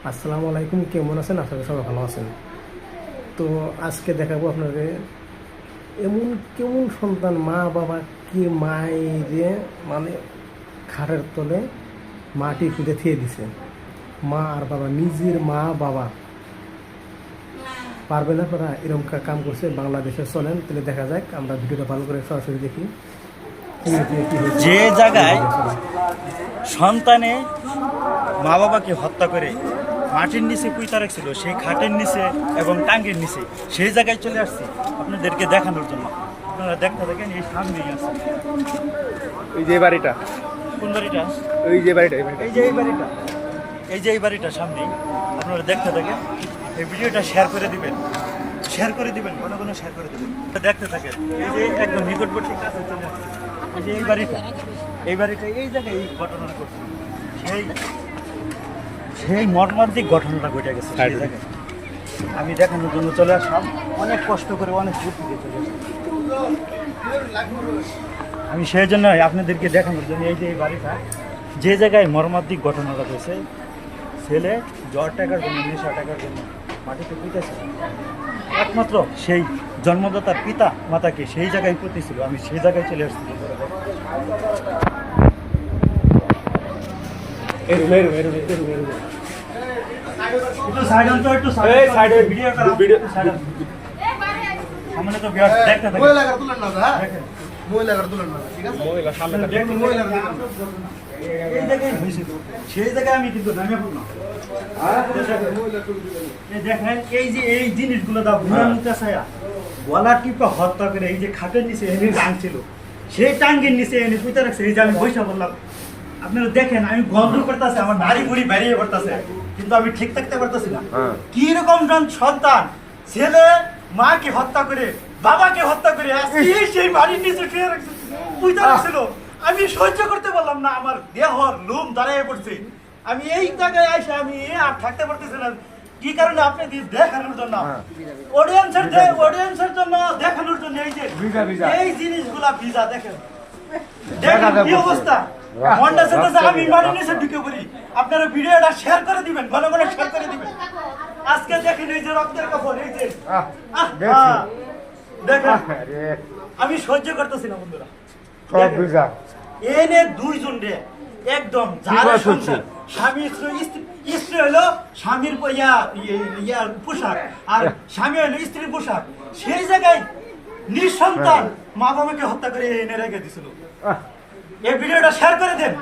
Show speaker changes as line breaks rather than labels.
আসসালামু আলাইকুম, কেমন আছেন? আশা করি সবাই ভালো আছেন। তো আজকে দেখাবো আপনাদের এমন কেমন সন্তান, মা বাবা কি মায়েরে মানে খাটের তলে মাটি খুঁজে থিয়ে দিছে। মা আর বাবা, নিজের মা বাবা পারবে না, তারা এরকম কাম করছে। বাংলাদেশে চলেন, তাহলে দেখা যাক, আমরা ভিডিওটা ভালো করে সরাসরি দেখি
যে জায়গায় সন্তানে মা বাবাকে হত্যা করে মাটির নিচে পুঁতা রাখছিল, সেই খাটের নিচে এবং টাঙ্গের নিচে, সেই জায়গায় চলে আসছি আপনাদেরকে দেখানোর জন্য। আপনারা দেখতে থাকেন, এই সামনেই আছে।
এই যে বাড়িটা,
কোন বাড়িটা?
এই যে বাড়িটা,
এই যে এই বাড়িটা, এই যে এই বাড়িটা সামনেই। আপনারা দেখতে থাকেন, এই ভিডিওটা শেয়ার করে দিবেন, শেয়ার করে দিবেন, ঘন ঘন শেয়ার করে দিবেন। দেখতে থাকেন, এই যে একদম নিকটবর্তী কাছে চলে আসছে। এই যে এই বাড়িটা, এই বাড়িটা, এই জায়গায় এই ঘটনাটা ঘটছে। সেই সেই মর্মান্তিক ঘটনাটা ঘটে গেছে সেই জায়গায়। আমি দেখানোর জন্য চলে আসলাম, অনেক কষ্ট করে, অনেক দূর থেকে চলে আসলাম আমি। সেই জন্য আপনাদেরকে দেখানোর জন্য, এই যে এই বাড়িটা, যে জায়গায় মর্মান্তিক ঘটনাটা হয়েছে, ছেলে জ্বর টাকার জন্য, নেশা টাকার জন্য মাটিতে পুঁতেছে। একমাত্র সেই জন্মদাতার পিতা মাতাকে সেই জায়গায় পুঁতেছিল। আমি সেই জায়গায় চলে আসছি। সামনে তো দেখতে সেই জায়গায় আমি কিন্তু নামে পড়লাম। দেখেন, এই যে এই জিনিসগুলো দা বুড়া মুখা ছায়া গলা টিপা হত্যা করে, এই যে খাটের নিচে এনে টাঙছিল, সেই টাঙ্গের নিচে এনে পুঁতে রাখছে। এই যে আমি বৈশা বললাম, আপনারা দেখেন, আমি গন্ধ করতেছে, আমার নাড়ি বুড়ি বেরিয়ে পড়তেছে, কিন্তু আমি ঠিক থাকতে পারতেছি না। কি রকম সন্তান, ছেলে মাকে হত্যা করে, বাবাকে হত্যা করে সেই বাড়ির নিচে শুয়ে রাখছে, পুঁতে রাখছিল। আমি সহ্য করতে পারলাম না, আমার দেহর লোম দাঁড়িয়ে পড়ছে। আমি এই জায়গায় এসে আমি আর থাকতে পারতেছি না। কি কারণে? আপনি দেখানোর জন্য, অডিয়েন্সের জন্য দেখানোর জন্য। এই যে এই জিনিসগুলা ভিজা, দেখেন দেখেন কি অবস্থা। মনটা চাইতেছে আমি মাটির নিচে ঢুকে পড়ি। আপনারা ভিডিওটা শেয়ার করে দিবেন, ঘন ঘন শেয়ার করে দিবেন। আজকে দেখেন, এই যে রক্তের কাপড়, এই যে দেখেন, আমি সহ্য করতেছি না বন্ধুরা। এনে দুইজন রে একদম স্বামী স্ত্রী হলো স্বামীর পোশাক, আর স্বামী হলো স্ত্রীর পোশাক। সেই জায়গায় নিঃসন্তান মা বাবাকে হত্যা করে এনে রেখে দিছিল। এই ভিডিওটা শেয়ার করে দেন।